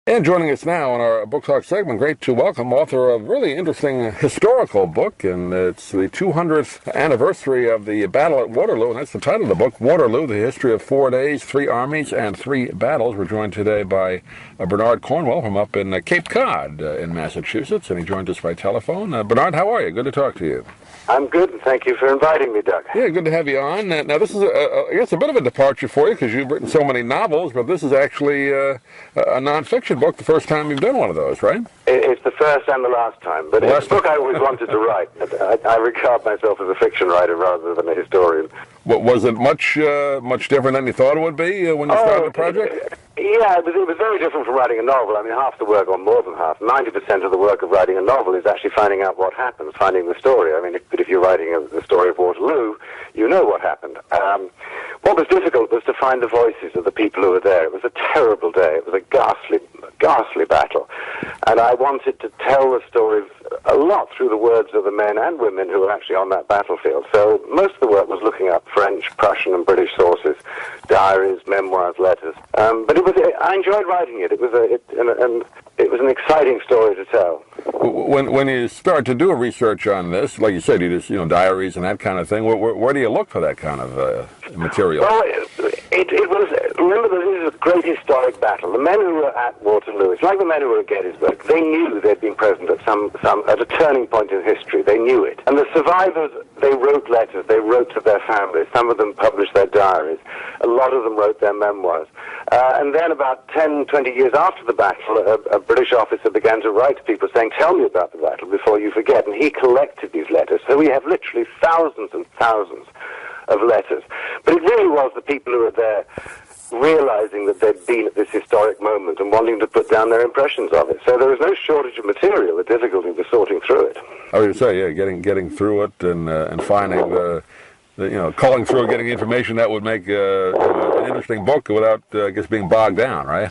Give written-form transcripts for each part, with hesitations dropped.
And joining us now in our Book Talk segment, great to welcome author of a really interesting historical book, and it's the 200th anniversary of the Battle at Waterloo, and that's the title of the book, Waterloo, The History of 4 Days, 3 Armies, and 3 Battles. We're joined today by Bernard Cornwell from up in Cape Cod in Massachusetts, and he joins us by telephone. Bernard, how are you? Good to talk to you. I'm good, and thank you for inviting me, Doug. Yeah, good to have you on. Now, this is, I guess, a bit of a departure for you because you've written so many novels, but this is actually a nonfiction book, the first time you've done one of those, right? It's the first and the last time, but it's a book I always wanted to write. I regard myself as a fiction writer rather than a historian. Was it much different than you thought it would be when you started the project? Yeah, it was very different from writing a novel. I mean, half the work, or more than half, 90% of the work of writing a novel is actually finding out what happens, finding the story. I mean, if you're writing the story of Waterloo, you know what happened. What was difficult was to find the voices of the people who were there. It was a terrible day. It was a ghastly battle. And I wanted to tell the story a lot through the words of the men and women who were actually on that battlefield. So most of the work was looking up French, Prussian, and British sources, diaries, memoirs, letters. But I enjoyed writing it. It was an exciting story to tell. When you start to do a research on this, like you said, you just diaries and that kind of thing. Where do you look for that kind of material? Well, it was. Remember, this is a great historic battle. The men who were at Waterloo, it's like the men who were at Gettysburg. They knew they'd been present at a turning point in history. They knew it. And the survivors, they wrote letters. They wrote to their families. Some of them published their diaries. A lot of them wrote their memoirs. And then about 10, 20 years after the battle, a British officer began to write to people saying, tell me about the battle before you forget. And he collected these letters. So we have literally thousands and thousands of letters. But it really was the people who were there realizing that they'd been at this historic moment and wanting to put down their impressions of it. So there was no shortage of material. The difficulty was sorting through it. I would say, yeah, getting through it and finding calling through and getting information that would make an interesting book without, I guess, being bogged down, right?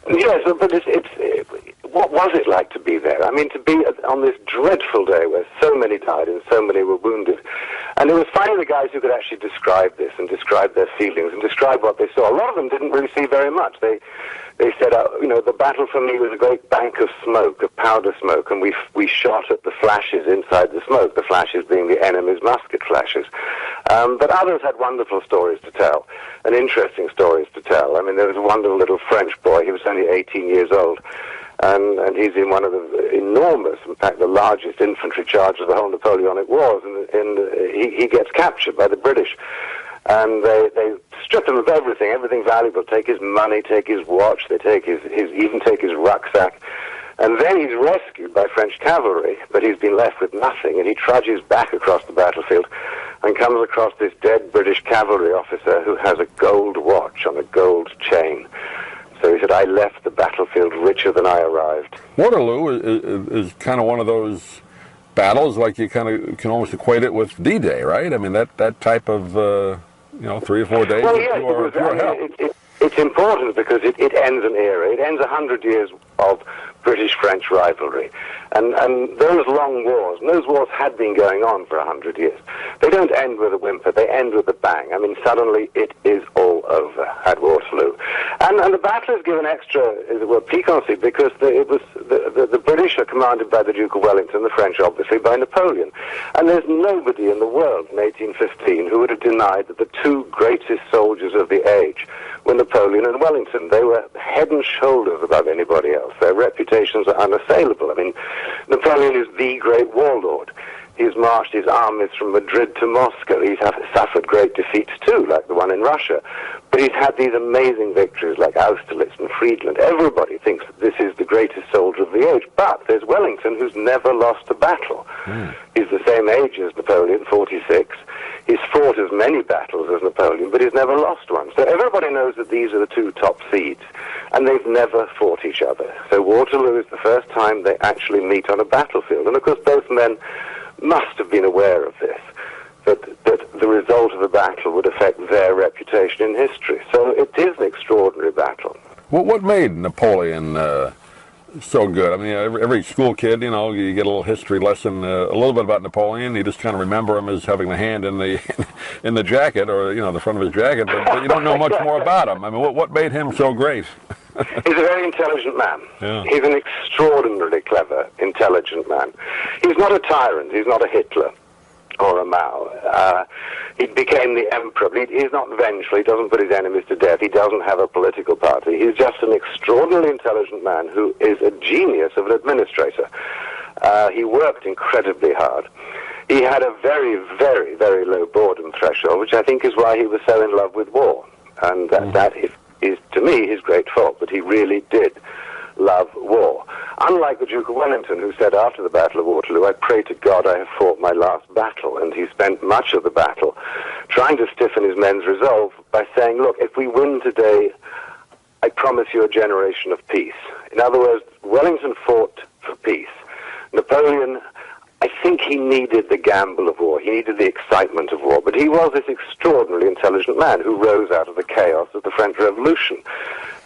Yes, but what was it like to be there? I mean, to be on this dreadful day where so many died and so many were wounded. And it was finding the guys who could actually describe this and describe their feelings and describe what they saw. A lot of them didn't really see very much. They said, the battle for me was a great bank of smoke, of powder smoke, and we shot at the flashes inside the smoke, the flashes being the enemy's musket flashes. But others had wonderful stories to tell, and interesting stories to tell. I mean, there was a wonderful little French boy. He was only 18 years old. And he's in one of the enormous, in fact, the largest infantry charge of the whole Napoleonic Wars, and he gets captured by the British. And they strip him of everything valuable, take his money, take his watch, they even take his rucksack. And then he's rescued by French cavalry, but he's been left with nothing, and he trudges back across the battlefield and comes across this dead British cavalry officer who has a gold watch on a gold chain. So he said, I left the battlefield richer than I arrived. Waterloo is kind of one of those battles, like you kind of can almost equate it with D-Day, right? I mean, that type of, 3 or 4 days well, of yes, pure hell. It's important because it ends an era. It ends 100 years of British-French rivalry. And those long wars, and those wars had been going on for 100 years. They don't end with a whimper, they end with a bang. I mean, suddenly it is all over at Waterloo. And the battle is given extra, piquancy, because the British are commanded by the Duke of Wellington, the French obviously by Napoleon. And there's nobody in the world in 1815 who would have denied that the two greatest soldiers of the age were Napoleon and Wellington. They were head and shoulders above anybody else. Their reputations are unassailable. I mean, Napoleon is the great warlord. He's marched his armies from Madrid to Moscow. He's suffered great defeats too, like the one in Russia. But he's had these amazing victories like Austerlitz and Friedland. Everybody thinks that this is the greatest soldier of the age. But there's Wellington, who's never lost a battle. He's the same age as Napoleon, 46. He's fought as many battles as Napoleon, but he's never lost one. So everybody knows that these are the two top seeds, and they've never fought each other. So Waterloo is the first time they actually meet on a battlefield. And of course, both men must have been aware of this, that the result of the battle would affect their reputation in history. So it is an extraordinary battle. What made Napoleon So good. I mean, every school kid, you know, you get a little history lesson, a little bit about Napoleon. You just kind of remember him as having the hand in the in the jacket, or you know, the front of his jacket, but you don't know much more about him. I mean, what made him so great? He's a very intelligent man. Yeah. He's an extraordinarily clever, intelligent man. He's not a tyrant. He's not a Hitler or a Mao. He became the emperor, but he's not vengeful. He doesn't put his enemies to death. He doesn't have a political party. He's just an extraordinarily intelligent man who is a genius of an administrator. He worked incredibly hard. He had a very, very, very low boredom threshold, which I think is why he was so in love with war. And that is, to me, his great fault, that he really did love war. Unlike the Duke of Wellington, who said after the Battle of Waterloo, "I pray to God I have fought my last battle," and he spent much of the battle trying to stiffen his men's resolve by saying, "Look, if we win today, I promise you a generation of peace." In other words, Wellington fought for peace. Napoleon, I think he needed the gamble of war. He needed the excitement of war. But he was this extraordinarily intelligent man who rose out of the chaos of the French Revolution.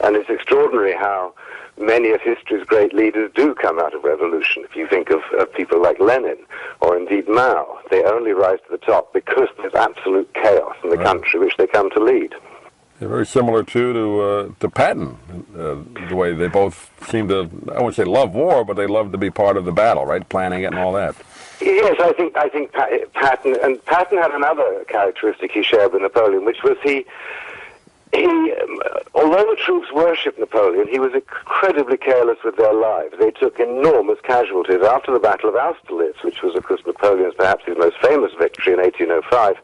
And it's extraordinary how many of history's great leaders do come out of revolution. If you think of people like Lenin or indeed Mao, they only rise to the top because there's absolute chaos in the country which they come to lead. They're very similar to Patton, the way they both seem to, I wouldn't say love war, but they love to be part of the battle, right? Planning it and all that. Yes, I think Patton had another characteristic he shared with Napoleon, which was he although the troops worshipped Napoleon, he was incredibly careless with their lives. They took enormous casualties. After the Battle of Austerlitz, which was, of course, Napoleon's perhaps his most famous victory in 1805,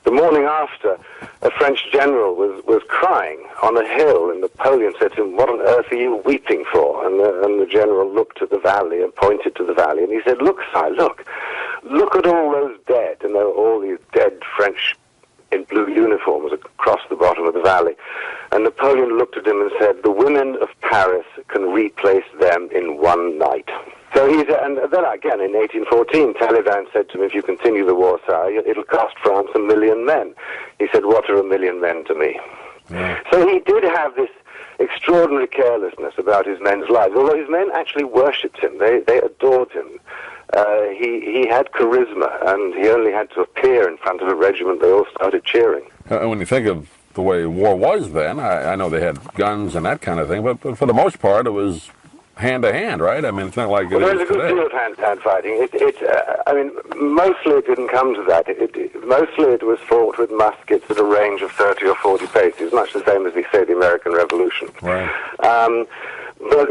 the morning after, a French general was crying on a hill, and Napoleon said to him, "What on earth are you weeping for?" And the general looked at the valley and pointed to the valley, and he said, "Look, sire, look at all those dead," and there were all these dead French in blue uniforms across the bottom of the valley. And Napoleon looked at him and said, "The women of Paris can replace them in one night." So and then again in 1814, Talleyrand said to him, "If you continue the war, sire, it'll cost France 1 million men." He said, "What are 1 million men to me?" Yeah. So he did have this extraordinary carelessness about his men's lives, although his men actually worshipped him. They adored him. He had charisma, and he only had to appear in front of a regiment. They all started cheering. And when you think of the way war was then, I know they had guns and that kind of thing, but for the most part, it was hand-to-hand, right? I mean, it's not like it is today. There's a good deal of hand-to-hand fighting. I mean, mostly it didn't come to that. Mostly it was fought with muskets at a range of 30 or 40 paces, much the same as we say the American Revolution. Right.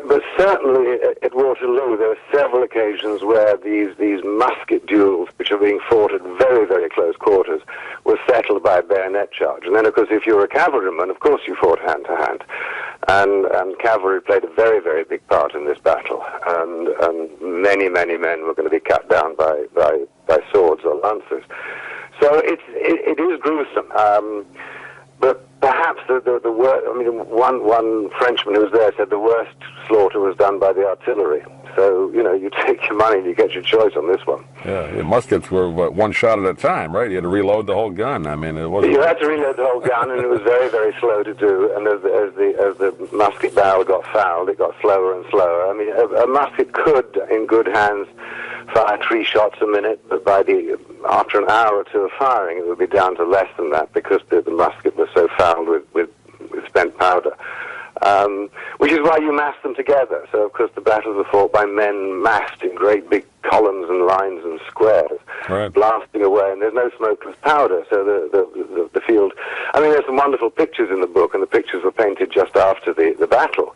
But certainly at Waterloo, there were several occasions where these musket duels, which are being fought at very, very close quarters, were settled by a bayonet charge. And then, of course, if you were a cavalryman, of course you fought hand-to-hand. And cavalry played a very, very big part in this battle. And many, many men were going to be cut down by swords or lances. So it is gruesome. But perhaps the worst, I mean, one Frenchman who was there said the worst slaughter was done by the artillery. So, you know, you take your money and you get your choice on this one. Yeah, muskets were one shot at a time, right? You had to reload the whole gun. I mean, it wasn't... You had to reload the whole gun, and it was very, very slow to do. And as the musket barrel got fouled, it got slower and slower. I mean, a musket could, in good hands, fire 3 shots a minute, but after an hour or two of firing, it would be down to less than that because the musket was so fouled with spent powder. Which is why you mass them together. So, of course, the battles were fought by men massed in great big columns and lines and squares, right, blasting away, and there's no smokeless powder, so the field... I mean, there's some wonderful pictures in the book, and the pictures were painted just after the battle.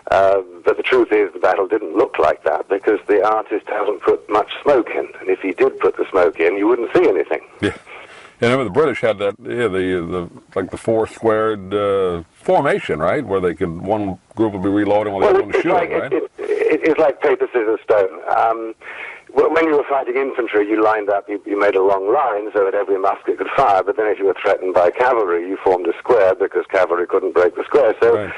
But the truth is the battle didn't look like that because the artist hasn't put much smoke in, and if he did put the smoke in, you wouldn't see anything. Yeah. And remember, the British had that, the 4-squared formation, right, where one group would be reloading while the other one was shooting, right? It's like paper, scissors, stone. When you were fighting infantry, you lined up, you made a long line so that every musket could fire, but then if you were threatened by cavalry, you formed a square because cavalry couldn't break the square. So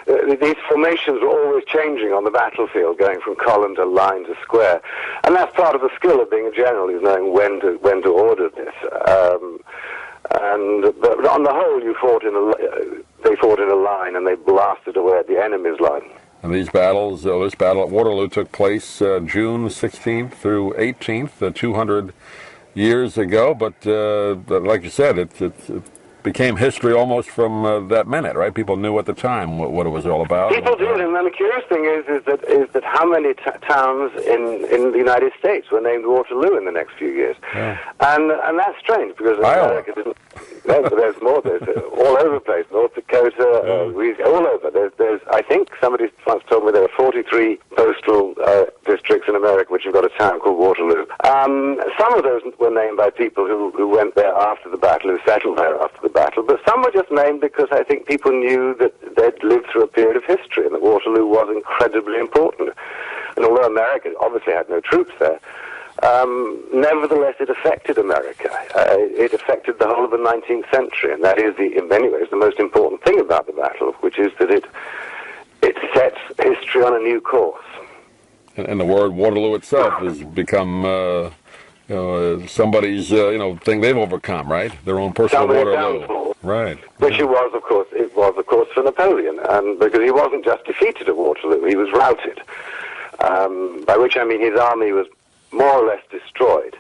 these formations were always changing on the battlefield, going from column to line to square. And that's part of the skill of being a general, is knowing when to order this. But on the whole, they fought in a line and they blasted away at the enemy's line. And these battles, this battle at Waterloo took place June 16th through 18th, 200 years ago. But like you said, it became history almost from that minute, right? People knew at the time what it was all about. People did, and then the curious thing is that how many towns in the United States were named Waterloo in the next few years, and that's strange because America didn't. There's more. There's all over the place. North Dakota, Louisiana, all over. There's. I think somebody once told me there are 43 postal districts in America which have got a town called Waterloo. Some of those were named by people who went there after the battle, who settled there after the battle, but some were just named because I think people knew that they'd lived through a period of history and that Waterloo was incredibly important. And although America obviously had no troops there, nevertheless, it affected America. It affected the whole of the 19th century, and that is, in many ways, the most important thing about the battle, which is that it sets history on a new course. And the word Waterloo itself has become somebody's thing they've overcome, right? Their own personal Waterloo, downfall. Right? Which it was, of course, for Napoleon, and because he wasn't just defeated at Waterloo, he was routed. By which I mean his army was more or less destroyed,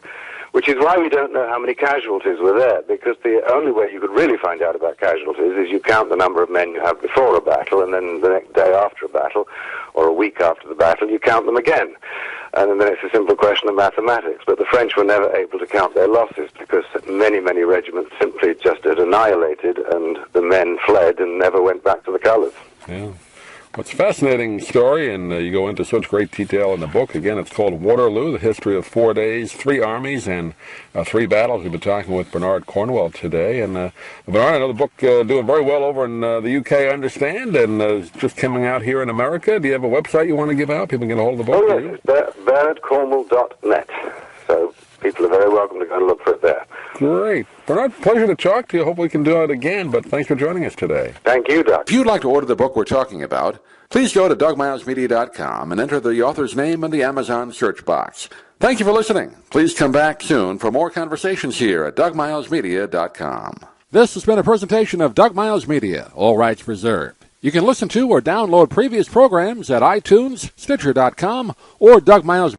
which is why we don't know how many casualties were there, because the only way you could really find out about casualties is you count the number of men you have before a battle, and then the next day after a battle, or a week after the battle, you count them again. And then it's a simple question of mathematics. But the French were never able to count their losses because many, many regiments simply just had annihilated, and the men fled and never went back to the colours. Yeah. Well, it's a fascinating story, and you go into such great detail in the book. Again, it's called Waterloo, the history of 4 days, 3 armies, and 3 battles. We've been talking with Bernard Cornwell today. And Bernard, I know the book doing very well over in the UK, I understand, and just coming out here in America. Do you have a website you want to give out? People can get a hold of the book? Oh, yes, it's bernardcornwell.net. So people are very welcome to go and look for it there. Great. Bernard, pleasure to talk to you. Hope we can do it again, but thanks for joining us today. Thank you, Doug. If you'd like to order the book we're talking about, please go to DougMilesMedia.com and enter the author's name in the Amazon search box. Thank you for listening. Please come back soon for more conversations here at DougMilesMedia.com. This has been a presentation of Doug Miles Media, all rights reserved. You can listen to or download previous programs at iTunes, Stitcher.com, or Doug Miles